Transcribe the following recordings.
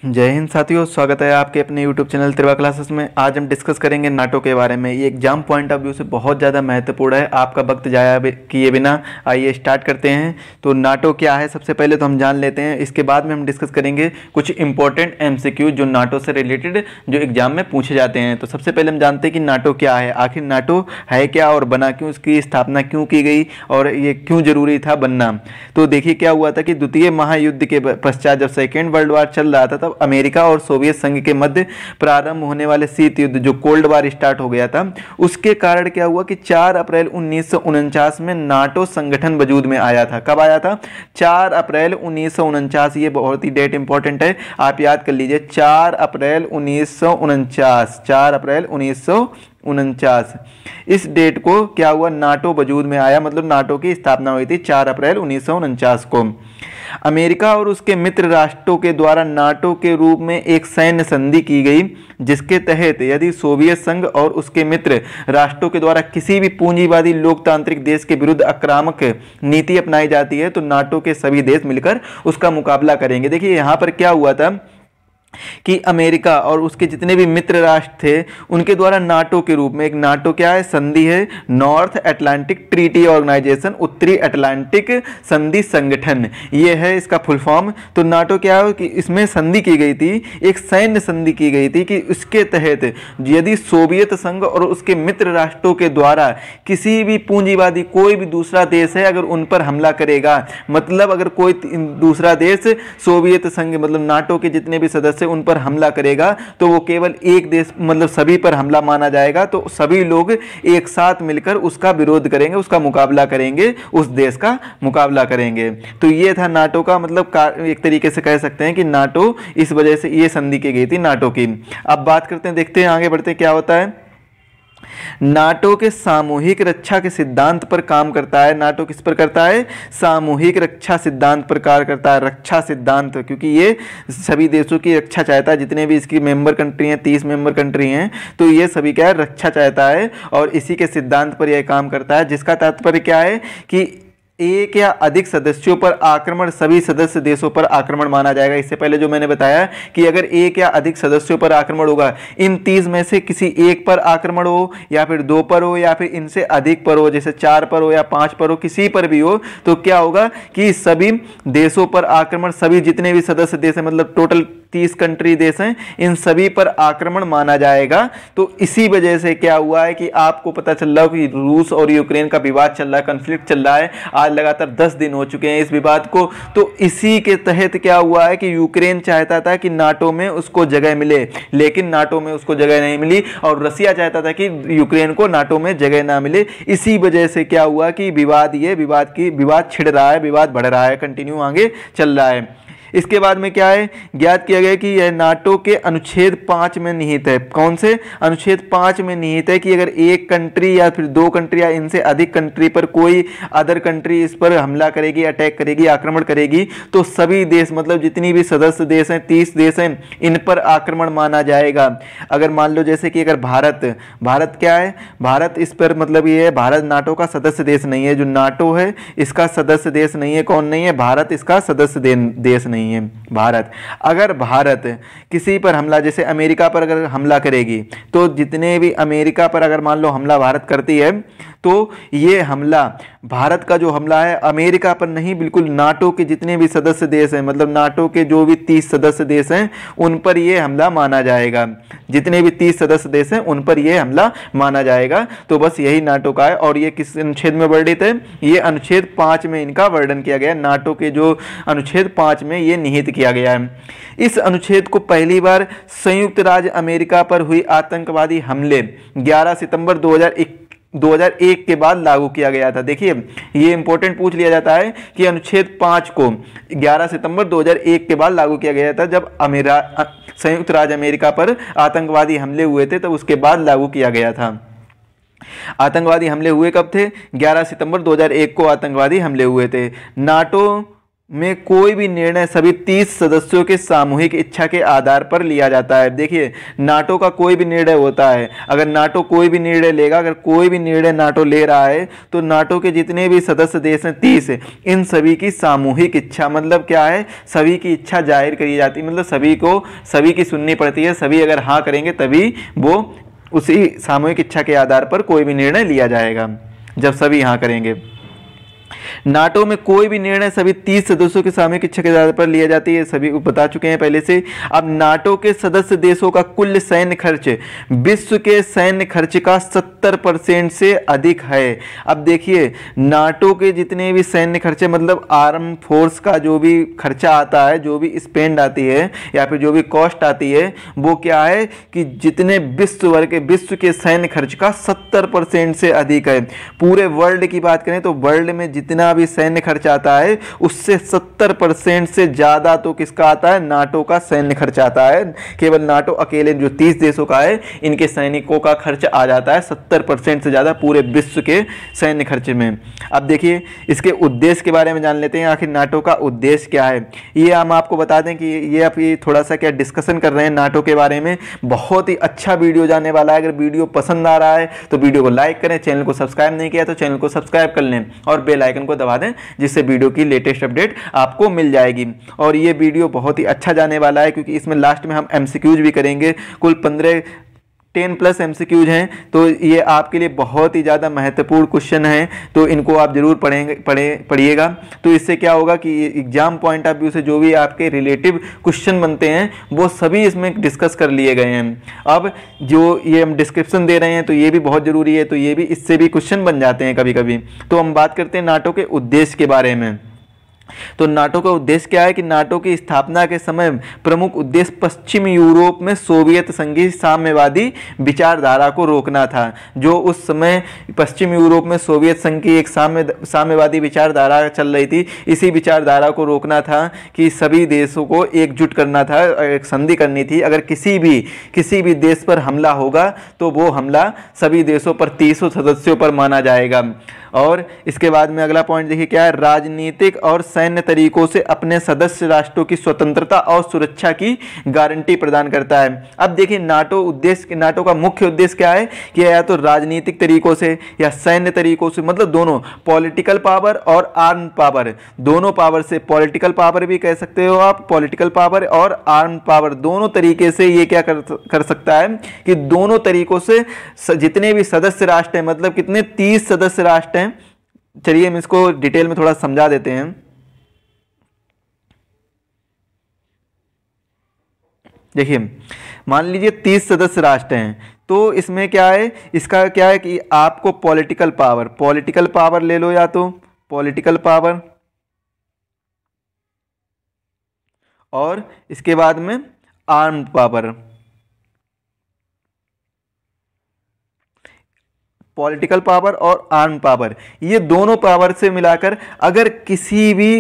जय हिंद साथियों, स्वागत है आपके अपने YouTube चैनल त्रिवा क्लासेस में। आज हम डिस्कस करेंगे नाटो के बारे में। ये एग्जाम पॉइंट ऑफ व्यू से बहुत ज़्यादा महत्वपूर्ण है। आपका वक्त जाया किए बिना आइए स्टार्ट करते हैं। तो नाटो क्या है सबसे पहले तो हम जान लेते हैं, इसके बाद में हम डिस्कस करेंगे कुछ इंपॉर्टेंट MCQ जो नाटो से रिलेटेड जो एग्जाम में पूछे जाते हैं। तो सबसे पहले हम जानते हैं कि नाटो क्या है, आखिर नाटो है क्या और बना क्यों, इसकी स्थापना क्यों की गई और ये क्यों जरूरी था बनना। तो देखिए क्या हुआ था कि द्वितीय महायुद्ध के पश्चात जब सेकेंड वर्ल्ड वॉर चल रहा था तब अमेरिका और सोवियत संघ के मध्य प्रारंभ होने वाले शीत युद्ध जो कोल्ड वार स्टार्ट हो गया था, उसके कारण क्या हुआ कि 4 अप्रैल 1949 में नाटो संगठन वजूद में आया था। कब आया था? 4 अप्रैल 1949। ये बहुत ही डेट इंपॉर्टेंट है, आप याद कर लीजिए। 4 अप्रैल 1949, 4 अप्रैल 1949 इस डेट को क्या हुआ, नाटो वजूद में आया, मतलब नाटो की स्थापना हुई थी 4 अप्रैल 1949 को। अमेरिका और उसके मित्र राष्ट्रों के द्वारा नाटो के रूप में एक सैन्य संधि की गई, जिसके तहत यदि सोवियत संघ और उसके मित्र राष्ट्रों के द्वारा किसी भी पूंजीवादी लोकतांत्रिक देश के विरुद्ध आक्रामक नीति अपनाई जाती है तो नाटो के सभी देश मिलकर उसका मुकाबला करेंगे। देखिए यहाँ पर क्या हुआ था कि अमेरिका और उसके जितने भी मित्र राष्ट्र थे उनके द्वारा नाटो के रूप में, एक नाटो क्या है, संधि है, नॉर्थ अटलांटिक ट्रीटी ऑर्गेनाइजेशन, उत्तरी अटलांटिक संधि संगठन, ये है इसका फुल फॉर्म। तो नाटो क्या है कि इसमें संधि की गई थी, एक सैन्य संधि की गई थी कि इसके तहत यदि सोवियत संघ और उसके मित्र राष्ट्रों के द्वारा किसी भी पूंजीवादी कोई भी दूसरा देश है अगर उन पर हमला करेगा, मतलब अगर कोई दूसरा देश सोवियत संघ मतलब नाटो के जितने भी सदस्य उन पर हमला करेगा तो वो केवल एक देश मतलब सभी पर हमला माना जाएगा। तो सभी लोग एक साथ मिलकर उसका विरोध करेंगे, उसका मुकाबला करेंगे, उस देश का मुकाबला करेंगे। तो ये था नाटो का मतलब एक तरीके से कह सकते हैं कि नाटो इस वजह से ये संधि की गई थी नाटो की। अब बात करते हैं, देखते हैं आगे बढ़ते हैं क्या होता है। नाटो के सामूहिक रक्षा के सिद्धांत पर काम करता है। नाटो किस पर करता है? सामूहिक रक्षा सिद्धांत पर कार्य करता है। रक्षा सिद्धांत, क्योंकि ये सभी देशों की रक्षा चाहता है, जितने भी इसकी मेंबर कंट्री हैं, 30 मेंबर कंट्री हैं, तो ये सभी क्या है, रक्षा चाहता है और इसी के सिद्धांत पर यह काम करता है, जिसका तात्पर्य क्या है कि एक या अधिक सदस्यों पर आक्रमण सभी सदस्य देशों पर आक्रमण माना जाएगा। इससे पहले जो मैंने बताया कि अगर एक या अधिक सदस्यों पर आक्रमण होगा, इन 30 में से किसी एक पर आक्रमण हो या फिर 2 पर हो या फिर इनसे अधिक पर हो, जैसे 4 पर हो या 5 पर हो, किसी पर भी हो, तो क्या होगा कि सभी देशों पर आक्रमण, सभी जितने भी सदस्य देश हैं मतलब टोटल 30 कंट्री देश हैं, इन सभी पर आक्रमण माना जाएगा। तो इसी वजह से क्या हुआ है कि आपको पता चल रहा है कि रूस और यूक्रेन का विवाद चल रहा है, कन्फ्लिक्ट चल रहा है, आज लगातार 10 दिन हो चुके हैं इस विवाद को। तो इसी के तहत क्या हुआ है कि यूक्रेन चाहता था कि नाटो में उसको जगह मिले, लेकिन नाटो में उसको जगह नहीं मिली और रसिया चाहता था कि यूक्रेन को नाटो में जगह ना मिले। इसी वजह से क्या हुआ कि विवाद छिड़ रहा है, विवाद बढ़ रहा है, कंटिन्यू आगे चल रहा है। इसके बाद में क्या है, ज्ञात किया गया कि यह नाटो के अनुच्छेद 5 में निहित है। कौन से? अनुच्छेद 5 में निहित है कि अगर एक कंट्री या फिर 2 कंट्री या इनसे अधिक कंट्री पर कोई अदर कंट्री इस पर हमला करेगी, अटैक करेगी, आक्रमण करेगी, तो सभी देश मतलब जितनी भी सदस्य देश हैं, 30 देश हैं, इन पर आक्रमण माना जाएगा। अगर मान लो जैसे कि अगर भारत क्या है, भारत इस पर मतलब ये है, भारत नाटो का सदस्य देश नहीं है, जो नाटो है इसका सदस्य देश नहीं है। कौन नहीं है? भारत इसका सदस्य देश नहीं है। भारत, अगर भारत किसी पर हमला, जैसे अमेरिका पर अगर हमला करेगी, तो जितने भी अमेरिका पर अगर मान लो हमला भारत करती है तो ये हमला, भारत का जो हमला है अमेरिका पर नहीं, बिल्कुल नाटो के जितने भी सदस्य देश हैं मतलब नाटो के जो भी 30 सदस्य देश हैं उन पर ये हमला माना जाएगा। जितने भी 30 सदस्य देश हैं उन पर ये हमला माना जाएगा। तो बस यही नाटो का है। और ये किस अनुच्छेद में वर्णित है? ये अनुच्छेद 5 में इनका वर्णन किया गया है। नाटो के जो अनुच्छेद 5 में ये निहित किया गया है। इस अनुच्छेद को पहली बार संयुक्त राज्य अमेरिका पर हुई आतंकवादी हमले 11 सितंबर 2001 के बाद लागू किया गया था। देखिए ये इंपॉर्टेंट पूछ लिया जाता है कि अनुच्छेद 5 को 11 सितंबर 2001 के बाद लागू किया गया था, जब संयुक्त राज्य अमेरिका पर आतंकवादी हमले हुए थे तब उसके बाद लागू किया गया था। आतंकवादी हमले हुए कब थे? 11 सितंबर 2001 को आतंकवादी हमले हुए थे। नाटो में कोई भी निर्णय सभी 30 सदस्यों के सामूहिक इच्छा के आधार पर लिया जाता है। देखिए, नाटो का कोई भी निर्णय होता है, अगर नाटो कोई भी निर्णय लेगा, अगर कोई भी निर्णय नाटो ले रहा है तो नाटो के जितने भी सदस्य देश हैं 30, इन सभी की सामूहिक इच्छा, मतलब क्या है, सभी की इच्छा जाहिर करी जाती है, मतलब सभी की सुननी पड़ती है। सभी अगर हाँ करेंगे तभी वो उसी सामूहिक इच्छा के आधार पर कोई भी निर्णय लिया जाएगा, जब सभी हाँ करेंगे। नाटो में कोई भी निर्णय सभी 30 सदस्यों की सामूहिक इच्छा के आधार पर लिया जाती है, सभी बता चुके हैं पहले से। अब नाटो के सदस्य देशों का कुल सैन्य खर्च विश्व के सैन्य खर्च का 70% से अधिक है। अब देखिए, नाटो के जितने भी सैन्य खर्चे, मतलब आर्म फोर्स का जो भी खर्चा आता है, जो भी स्पेंड आती है या फिर जो भी कॉस्ट आती है, वो क्या है कि जितने विश्व के सैन्य खर्च का 70% से अधिक है। पूरे वर्ल्ड की बात करें तो वर्ल्ड में जितना भी सैन्य खर्च आता है उससे 70% से ज्यादा तो किसका आता है, नाटो का सैन्य खर्च आता है। केवल नाटो अकेले जो 30 देशों का है, इनके सैनिकों का खर्च आ जाता है 70% से ज्यादा पूरे विश्व के सैन्य खर्च में। अब देखिए, इसके उद्देश्य के बारे में जान लेते हैं, आखिर नाटो का उद्देश्य क्या है। ये हम आपको बता दें कि ये अभी थोड़ा सा क्या डिस्कशन कर रहे हैं नाटो के बारे में, बहुत ही अच्छा वीडियो जाने वाला है। अगर वीडियो पसंद आ रहा है तो वीडियो को लाइक करें, चैनल को सब्सक्राइब नहीं किया तो चैनल को सब्सक्राइब कर लें और बेल आइकन को दबा दें, जिससे वीडियो की लेटेस्ट अपडेट आपको मिल जाएगी। और ये वीडियो बहुत ही अच्छा जाने वाला है, क्योंकि इसमें लास्ट में हम एमसीक्यूज भी करेंगे। कुल 10+ एमसीक्यूज हैं, तो ये आपके लिए बहुत ही ज़्यादा महत्वपूर्ण क्वेश्चन हैं, तो इनको आप जरूर पढ़िएगा। तो इससे क्या होगा कि एग्जाम पॉइंट ऑफ व्यू से जो भी आपके रिलेटिव क्वेश्चन बनते हैं वो सभी इसमें डिस्कस कर लिए गए हैं। अब जो ये हम डिस्क्रिप्शन दे रहे हैं तो ये भी बहुत ज़रूरी है, तो ये भी इससे भी क्वेश्चन बन जाते हैं कभी कभी। तो हम बात करते हैं नाटो के उद्देश्य के बारे में। तो नाटो का उद्देश्य क्या है कि नाटो की स्थापना के समय प्रमुख उद्देश्य पश्चिम यूरोप में सोवियत संघीय साम्यवादी विचारधारा को रोकना था। जो उस समय पश्चिम यूरोप में सोवियत संघ की एक साम्यवादी विचारधारा चल रही थी, इसी विचारधारा को रोकना था कि सभी देशों को एकजुट करना था, एक संधि करनी थी। अगर किसी भी देश पर हमला होगा तो वो हमला सभी देशों पर 30 सदस्यों पर माना जाएगा। और इसके बाद में अगला पॉइंट देखिए क्या है, राजनीतिक और सैन्य तरीकों से अपने सदस्य राष्ट्रों की स्वतंत्रता और सुरक्षा की गारंटी प्रदान करता है। अब देखिए, नाटो का मुख्य उद्देश्य क्या है कि या तो राजनीतिक तरीकों से या सैन्य तरीकों से, मतलब दोनों, पॉलिटिकल पावर और आर्म पावर, दोनों पावर से, पॉलिटिकल पावर भी कह सकते हो आप, पॉलिटिकल पावर और आर्म पावर, दोनों तरीके से ये क्या कर सकता है कि दोनों तरीकों से जितने भी सदस्य राष्ट्र हैं, मतलब कितने, 30 सदस्य राष्ट्र हैं। चलिए हम इसको डिटेल में थोड़ा समझा देते हैं। देखिए, मान लीजिए 30 सदस्य राष्ट्र हैं, तो इसमें क्या है, इसका क्या है कि आपको पॉलिटिकल पावर ले लो, या तो पॉलिटिकल पावर और इसके बाद में आर्म्ड पावर। पॉलिटिकल पावर और आर्म पावर, ये दोनों पावर से मिलाकर अगर किसी भी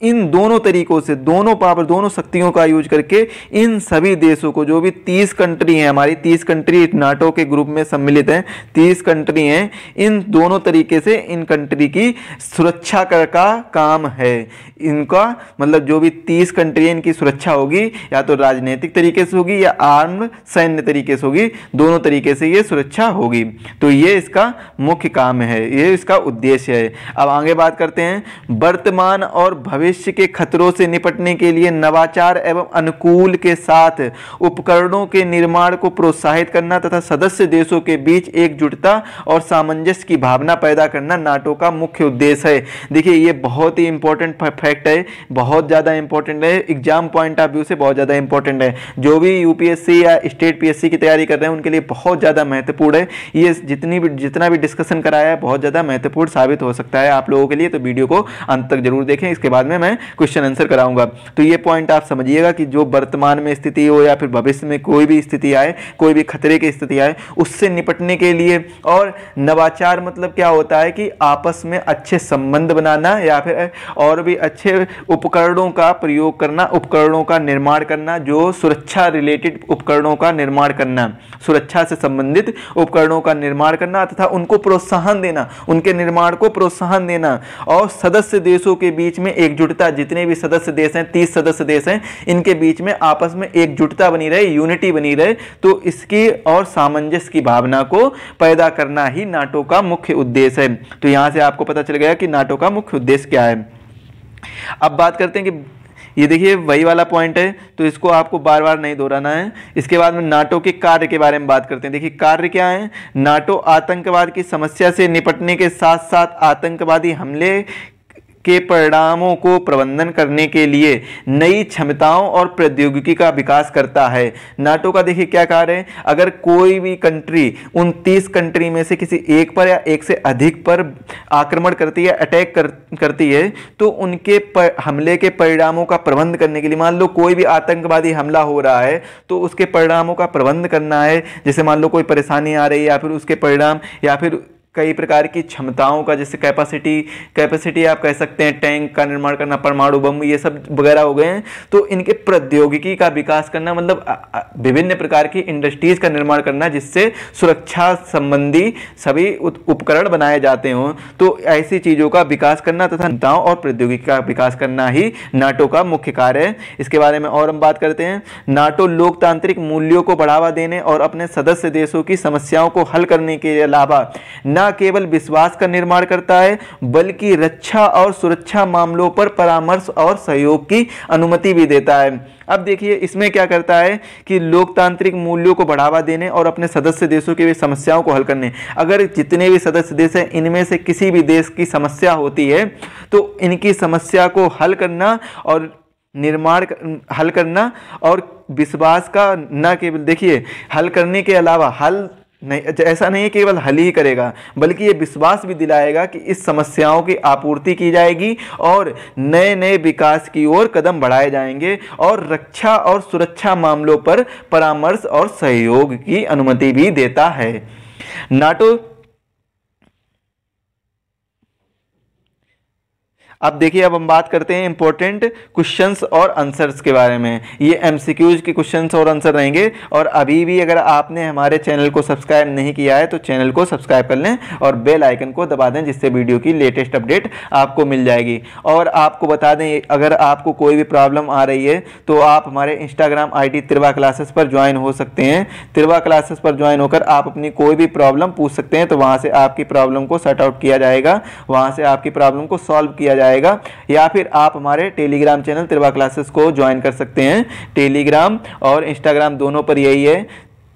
इन दोनों तरीकों से, दोनों पावर, दोनों शक्तियों का यूज करके इन सभी देशों को, जो भी 30 कंट्री हैं, हमारी 30 कंट्री नाटो के ग्रुप में सम्मिलित हैं, 30 कंट्री हैं, इन दोनों तरीके से इन कंट्री की सुरक्षा का काम है। इनका मतलब जो भी 30 कंट्री हैं, इनकी सुरक्षा होगी या तो राजनीतिक तरीके से होगी या आर्म सैन्य तरीके से होगी, दोनों तरीके से ये सुरक्षा होगी। तो ये इसका मुख्य काम है, ये इसका उद्देश्य है। अब आगे बात करते हैं, वर्तमान और भविष्य के खतरों से निपटने के लिए नवाचार एवं अनुकूल के साथ उपकरणों के निर्माण को प्रोत्साहित करना तथा सदस्य देशों के बीच एकजुटता और सामंजस्य की भावना पैदा करना नाटो का मुख्य उद्देश्य है। देखिए, ये बहुत ही इंपॉर्टेंट फैक्ट है, बहुत ज़्यादा इंपॉर्टेंट है, एग्जाम पॉइंट ऑफ व्यू से बहुत ज़्यादा इंपॉर्टेंट है। जो भी यूपीएससी या स्टेट पीएससी की तैयारी कर रहे हैं उनके लिए बहुत ज़्यादा महत्वपूर्ण है। ये जितना भी डिस्कशन कराया है बहुत ज़्यादा महत्वपूर्ण साबित हो सकता है आप लोगों के लिए, तो वीडियो को अंत तक जरूर देखें। इसके बाद में मैं क्वेश्चन आंसर कराऊंगा। तो ये पॉइंट आप समझिएगा कि जो वर्तमान में स्थिति हो या फिर भविष्य में कोई भी स्थिति आए, कोई भी खतरे की स्थिति आए, उससे निपटने के लिए, और नवाचार मतलब क्या होता है कि आपस में अच्छे संबंध बनाना या फिर और भी अच्छे उपकरणों का प्रयोग करना, उपकरणों का निर्माण करना, जो सुरक्षा रिलेटेड उपकरणों का निर्माण करना, सुरक्षा से संबंधित उपकरणों का निर्माण करना तथा उनको प्रोत्साहन देना, उनके निर्माण को प्रोत्साहन देना, और सदस्य देशों के बीच में एकजुट एकजुटता, जितने भी सदस्य देश हैं 30 सदस्य देश हैं, इनके बीच में आपस में एकजुटता बनी रहे, यूनिटी बनी रहे, तो इसकी और सामंजस्य की भावना को पैदा करना ही नाटो का मुख्य उद्देश्य है। तो यहां से आपको पता चल गया कि नाटो का मुख्य उद्देश्य क्या है। अब बात करते हैं कि ये देखिए वही वाला पॉइंट है, तो इसको आपको बार बार नहीं दोहराना है। इसके बाद में नाटो के कार्य के बारे में बात करते हैं। देखिए कार्य क्या है। नाटो आतंकवाद की समस्या से निपटने के साथ साथ आतंकवादी हमले के परिणामों को प्रबंधन करने के लिए नई क्षमताओं और प्रौद्योगिकी का विकास करता है। नाटो का देखिए क्या कार्य है, अगर कोई भी कंट्री उन 30 कंट्री में से किसी एक पर या एक से अधिक पर आक्रमण करती है, अटैक करती है, तो उनके हमले के परिणामों का प्रबंध करने के लिए, मान लो कोई भी आतंकवादी हमला हो रहा है तो उसके परिणामों का प्रबंध करना है। जैसे मान लो कोई परेशानी आ रही है या फिर उसके परिणाम या फिर कई प्रकार की क्षमताओं का, जैसे कैपेसिटी आप कह सकते हैं, टैंक का निर्माण करना, परमाणु बम, ये सब वगैरह हो गए हैं। तो इनके प्रौद्योगिकी का विकास करना, मतलब विभिन्न प्रकार की इंडस्ट्रीज का निर्माण करना जिससे सुरक्षा संबंधी सभी उपकरण बनाए जाते हों। तो ऐसी चीज़ों का विकास करना तथा क्षमताओं और प्रौद्योगिकी का विकास करना ही नाटो का मुख्य कार्य है। इसके बारे में और हम बात करते हैं। नाटो लोकतांत्रिक मूल्यों को बढ़ावा देने और अपने सदस्य देशों की समस्याओं को हल करने के अलावा न केवल विश्वास का निर्माण करता है बल्कि रक्षा और सुरक्षा मामलों पर परामर्श और सहयोग की अनुमति भी देता है। अब देखिए इसमें क्या करता है कि लोकतांत्रिक मूल्यों को बढ़ावा देने और अपने सदस्य देशों की समस्याओं को हल करने, अगर जितने भी सदस्य देश हैं इनमें से किसी भी देश की समस्या होती है तो इनकी समस्या को हल करना और हल करना और विश्वास का, न केवल देखिए हल करने के अलावा हल नहीं, ऐसा नहीं केवल हल ही करेगा बल्कि ये विश्वास भी दिलाएगा कि इस समस्याओं की आपूर्ति की जाएगी और नए नए विकास की ओर कदम बढ़ाए जाएंगे और रक्षा और सुरक्षा मामलों पर परामर्श और सहयोग की अनुमति भी देता है। नाटो अब देखिए, अब हम बात करते हैं इंपॉर्टेंट क्वेश्चंस और आंसर्स के बारे में। ये एमसीक्यूज के क्वेश्चंस और आंसर रहेंगे। और अभी भी अगर आपने हमारे चैनल को सब्सक्राइब नहीं किया है तो चैनल को सब्सक्राइब कर लें और बेल आइकन को दबा दें, जिससे वीडियो की लेटेस्ट अपडेट आपको मिल जाएगी। और आपको बता दें, अगर आपको कोई भी प्रॉब्लम आ रही है तो आप हमारे इंस्टाग्राम ID त्रिवा क्लासेस पर ज्वाइन हो सकते हैं। त्रिवा क्लासेस पर ज्वाइन होकर आप अपनी कोई भी प्रॉब्लम पूछ सकते हैं, तो वहाँ से आपकी प्रॉब्लम को सॉर्ट आउट किया जाएगा, वहाँ से आपकी प्रॉब्लम को सॉल्व किया जाएगा। या फिर आप हमारे टेलीग्राम चैनल त्रिवा क्लासेस को ज्वाइन कर सकते हैं। टेलीग्राम और इंस्टाग्राम दोनों पर यही है,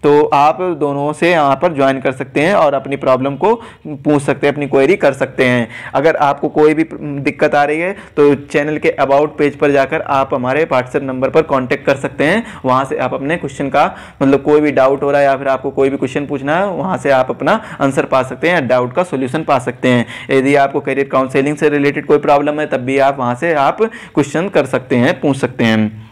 तो आप दोनों से यहाँ पर ज्वाइन कर सकते हैं और अपनी प्रॉब्लम को पूछ सकते हैं, अपनी क्वेरी कर सकते हैं। अगर आपको कोई भी दिक्कत आ रही है तो चैनल के अबाउट पेज पर जाकर आप हमारे व्हाट्सएप नंबर पर कांटेक्ट कर सकते हैं। वहाँ से आप अपने क्वेश्चन का, मतलब कोई भी डाउट हो रहा है या फिर आपको कोई भी क्वेश्चन पूछना है, वहाँ से आप अपना आंसर पा सकते हैं, डाउट का सोल्यूशन पा सकते हैं। यदि आपको करियर काउंसलिंग से रिलेटेड कोई प्रॉब्लम है तब भी आप वहाँ से आप क्वेश्चन कर सकते हैं, पूछ सकते हैं।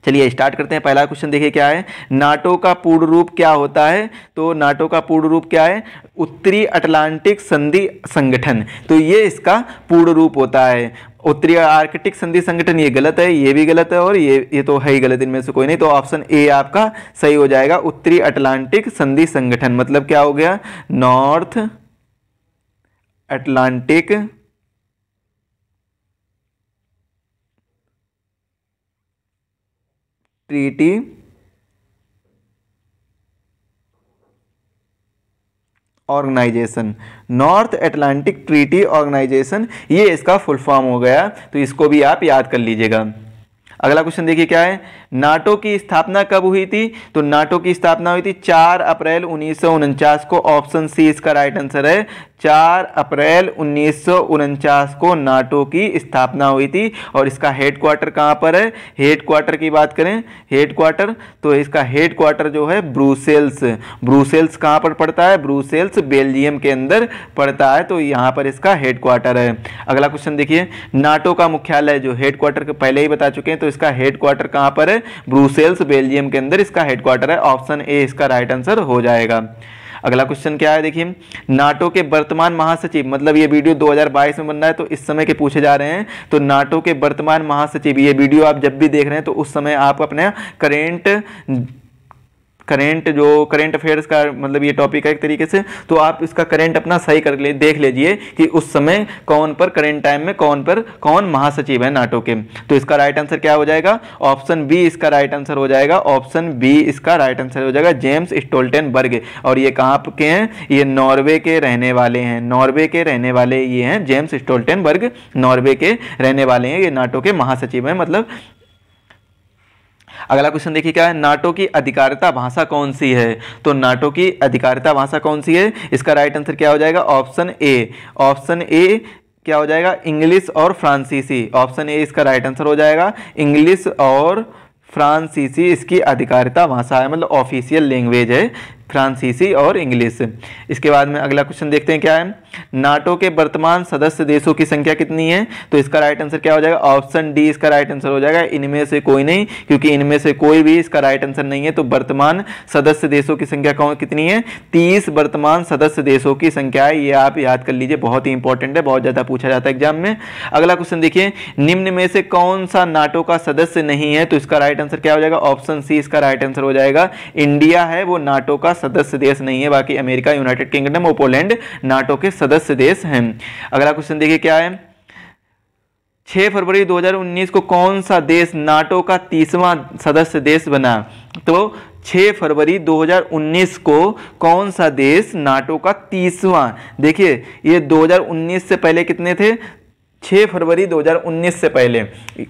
चलिए स्टार्ट करते हैं। पहला क्वेश्चन देखिए क्या है, नाटो का पूर्ण रूप क्या होता है। तो नाटो का पूर्ण रूप क्या है, उत्तरी अटलांटिक संधि संगठन। तो ये इसका पूर्ण रूप होता है। उत्तरी आर्कटिक संधि संगठन ये गलत है, ये भी गलत है और ये तो है ही गलत, इनमें से कोई नहीं। तो ऑप्शन ए आपका सही हो जाएगा। उत्तरी अटलांटिक संधि संगठन मतलब क्या हो गया, North Atlantic Treaty Organisation, North Atlantic Treaty Organisation, ये इसका फुल फॉर्म हो गया। तो इसको भी आप याद कर लीजिएगा। अगला क्वेश्चन देखिए क्या है, नाटो की स्थापना कब हुई थी। तो नाटो की स्थापना हुई थी 4 अप्रैल 1949 को। ऑप्शन सी इसका राइट आंसर है। 4 अप्रैल 1949 को नाटो की स्थापना हुई थी। और इसका हेडक्वार्टर कहाँ पर है, हेडक्वार्टर की बात करें, हेडक्वार्टर, तो इसका हेडक्वार्टर जो है ब्रुसेल्स। ब्रुसेल्स कहाँ पर पड़ता है, ब्रुसेल्स बेल्जियम के अंदर पड़ता है। तो यहाँ पर इसका हेडक्वार्टर है। अगला क्वेश्चन देखिए, नाटो का मुख्यालय, जो हेडक्वार्टर के पहले ही बता चुके हैं, तो इसका हेडक्वार्टर कहाँ पर है, ब्रुसेल्स बेल्जियम के अंदर इसका हेडक्वार्टर है। ऑप्शन ए इसका राइट आंसर हो जाएगा। अगला क्वेश्चन क्या है देखिए, नाटो के वर्तमान महासचिव, मतलब ये वीडियो 2022 में बन रहा है तो इस समय के पूछे जा रहे हैं। तो नाटो के वर्तमान महासचिव, ये वीडियो आप जब भी देख रहे हैं तो उस समय आप अपने करेंट करेंट अफेयर्स का मतलब ये टॉपिक है एक तरीके से, तो आप इसका करेंट अपना सही कर ले देख लीजिए कि उस समय कौन पर करेंट टाइम में कौन महासचिव है नाटो के। तो इसका राइट आंसर क्या हो जाएगा, ऑप्शन बी इसका राइट आंसर हो जाएगा, ऑप्शन बी इसका राइट आंसर हो जाएगा, जेम्स स्टोल्टेनबर्ग। और ये कहाँ के हैं, ये नॉर्वे के रहने वाले हैं, नॉर्वे के रहने वाले ये हैं, जेम्स स्टोल्टेनबर्ग नॉर्वे के रहने वाले हैं, ये नाटो के महासचिव हैं मतलब। अगला क्वेश्चन देखिए क्या है, नाटो की अधिकारिता भाषा कौन सी है। तो नाटो की अधिकारिता भाषा कौन सी है, इसका राइट आंसर क्या हो जाएगा, ऑप्शन ए क्या हो जाएगा, इंग्लिश और फ्रांसीसी। ऑप्शन ए इसका राइट आंसर हो जाएगा, इंग्लिश और फ्रांसीसी इसकी अधिकारिता भाषा है, मतलब ऑफिशियल लैंग्वेज है फ्रांसीसी और इंग्लिश। इसके बाद में अगला क्वेश्चन देखते हैं क्या है, नाटो के वर्तमान सदस्य देशों की संख्या कितनी है। तो इसका राइट आंसर क्या हो जाएगा, ऑप्शन डी इसका राइट आंसर हो जाएगा, इनमें से कोई नहीं, क्योंकि इनमें से कोई भी इसका राइट आंसर नहीं है। तो वर्तमान सदस्य देशों की संख्या कितनी है, 30 वर्तमान सदस्य देशों की संख्या है, ये आप याद कर लीजिए, बहुत ही इंपॉर्टेंट है, बहुत ज्यादा पूछा जाता है एग्जाम में। अगला क्वेश्चन देखिए, निम्न में से कौन सा नाटो का सदस्य नहीं है। तो इसका राइट आंसर क्या हो जाएगा, ऑप्शन सी इसका राइट आंसर हो जाएगा, इंडिया है वो नाटो का सदस्य देश नहीं है, बाकी अमेरिका, यूनाइटेड किंगडम और पोलैंड नाटो के सदस्य देश हैं। अगला क्वेश्चन देखिए क्या है, 6 फरवरी 2019 को कौन सा देश नाटो का 30वां सदस्य देश बना। तो 6 फरवरी 2019 को कौन सा देश नाटो का 30वां, देखिए ये 2019 से पहले कितने थे, 6 फरवरी 2019 से पहले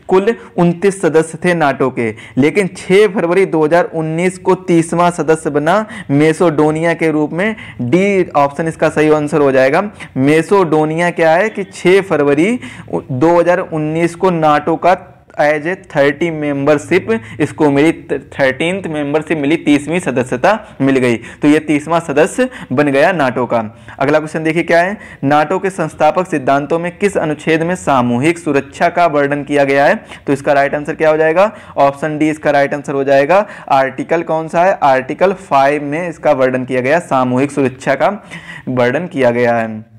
कुल 29 सदस्य थे नाटो के, लेकिन 6 फरवरी 2019 को 30वां सदस्य बना मेसोडोनिया के रूप में। डी ऑप्शन इसका सही आंसर हो जाएगा। मेसोडोनिया क्या है कि 6 फरवरी 2019 को नाटो का एज ए 30 मेंबरशिप इसको मिली, 13th मेंबरशिप मिली, 30वीं सदस्यता मिल गई, तो ये 30वां सदस्य बन गया नाटो का। अगला क्वेश्चन देखिए क्या है, नाटो के संस्थापक सिद्धांतों में किस अनुच्छेद में सामूहिक सुरक्षा का वर्णन किया गया है। तो इसका राइट आंसर क्या हो जाएगा, ऑप्शन डी इसका राइट आंसर हो जाएगा। आर्टिकल कौन सा है, आर्टिकल 5 में इसका वर्णन किया गया, सामूहिक सुरक्षा का वर्णन किया गया है।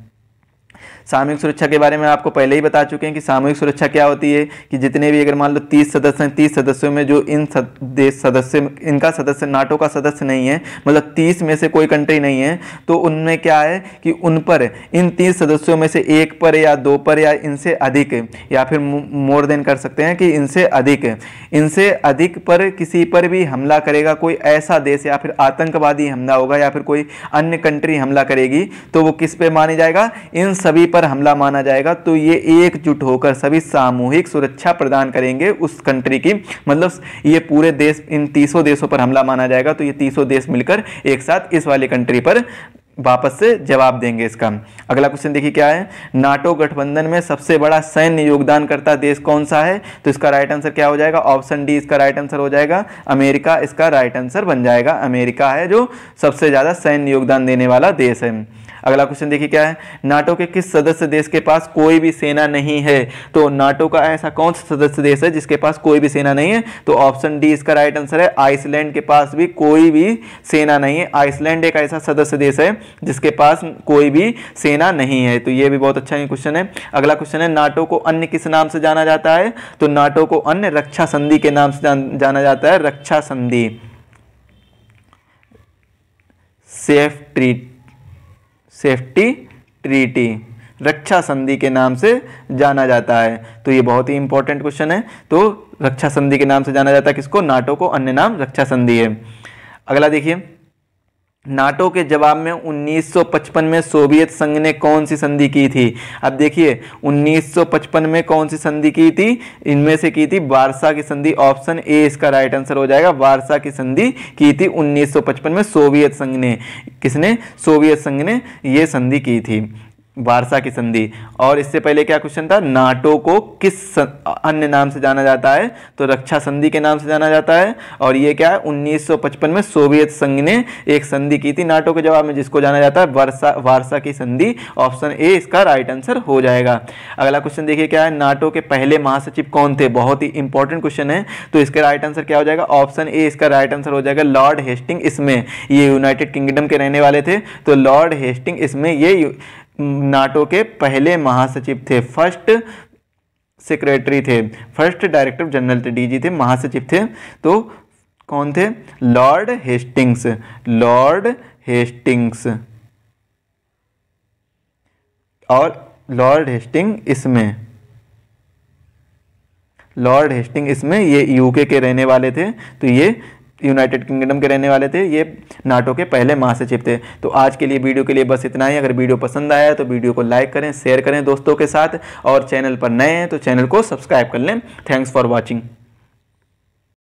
सामूहिक सुरक्षा के बारे में आपको पहले ही बता चुके हैं कि सामूहिक सुरक्षा क्या होती है, कि जितने भी अगर मान लो 30 सदस्य हैं, 30 सदस्यों में जो इन देश सदस्य इनका सदस्य नाटो का सदस्य नहीं है, मतलब 30 में से कोई कंट्री नहीं है, तो उनमें क्या है कि उन पर इन 30 सदस्यों में से एक पर या दो पर या इनसे अधिक या फिर मोर देन कर सकते हैं कि इनसे अधिक पर किसी पर भी हमला करेगा कोई ऐसा देश, या फिर आतंकवादी हमला होगा या फिर कोई अन्य कंट्री हमला करेगी, तो वो किस पे माने जाएगा, इन सभी पर हमला माना जाएगा। तो ये एकजुट होकर सभी सामूहिक सुरक्षा प्रदान करेंगे उस कंट्री की, मतलब ये पूरे देश इन 30 देशों पर हमला माना जाएगा, तो ये 30 देश मिलकर एक साथ इस वाले कंट्री पर वापस से जवाब देंगे इसका। अगला क्वेश्चन देखिए क्या है, नाटो गठबंधन में सबसे बड़ा सैन्य योगदानकर्ता देश कौन सा है। तो इसका राइट आंसर क्या हो जाएगा, ऑप्शन डी इसका राइट आंसर हो जाएगा, अमेरिका इसका राइट आंसर बन जाएगा। अमेरिका है जो सबसे ज्यादा सैन्य योगदान देने वाला देश है। अगला क्वेश्चन देखिए क्या है, नाटो के किस सदस्य देश के पास कोई भी सेना नहीं है। तो नाटो का ऐसा कौन सा सदस्य देश है जिसके पास कोई भी सेना नहीं है। तो ऑप्शन डी इसका राइट आंसर है, आइसलैंड के पास भी कोई भी सेना नहीं है। आइसलैंड एक ऐसा सदस्य देश है जिसके पास कोई भी सेना नहीं है। तो ये भी बहुत अच्छा क्वेश्चन है। अगला क्वेश्चन है, नाटो को अन्य किस नाम से जाना जाता है। तो नाटो को अन्य रक्षा संधि के नाम से जाना जाता है, रक्षा संधि, सेफ्टी ट्रीटी, रक्षा संधि के नाम से जाना जाता है। तो ये बहुत ही इंपॉर्टेंट क्वेश्चन है। तो रक्षा संधि के नाम से जाना जाता है किसको, नाटो को, अन्य नाम रक्षा संधि है। अगला देखिए, नाटो के जवाब में 1955 में सोवियत संघ ने कौन सी संधि की थी। अब देखिए 1955 में कौन सी संधि की थी, इनमें से की थी वार्सा की संधि। ऑप्शन ए इसका राइट आंसर हो जाएगा, वार्सा की संधि की थी 1955 में सोवियत संघ ने। किसने, सोवियत संघ ने ये संधि की थी, वार्सा की संधि। और इससे पहले क्या क्वेश्चन था, नाटो को किस अन्य नाम से जाना जाता है। तो रक्षा संधि के नाम से जाना जाता है। और ये क्या है, 1955 में सोवियत संघ ने एक संधि की थी नाटो के जवाब में, जिसको जाना जाता है वार्सा की संधि। ऑप्शन ए इसका राइट आंसर हो जाएगा। अगला क्वेश्चन देखिए क्या है, नाटो के पहले महासचिव कौन थे। बहुत ही इंपॉर्टेंट क्वेश्चन है। तो इसके राइट आंसर क्या हो जाएगा, ऑप्शन ए इसका राइट आंसर हो जाएगा, लॉर्ड हेस्टिंग। इसमें ये यूनाइटेड किंगडम के रहने वाले थे, तो लॉर्ड हेस्टिंग इसमें ये नाटो के पहले महासचिव थे, फर्स्ट सेक्रेटरी थे, फर्स्ट डायरेक्टर जनरल थे, डीजी थे, महासचिव थे। तो कौन थे? Lord Hastings. Lord Hastings. और लॉर्ड हेस्टिंग इसमें ये यूके के रहने वाले थे, तो ये यूनाइटेड किंगडम के रहने वाले थे। ये नाटो के पहले महासचिव थे। तो आज के लिए वीडियो के लिए बस इतना ही। अगर वीडियो पसंद आया तो वीडियो को लाइक करें, शेयर करें दोस्तों के साथ, और चैनल पर नए हैं तो चैनल को सब्सक्राइब कर लें। Thanks for watching.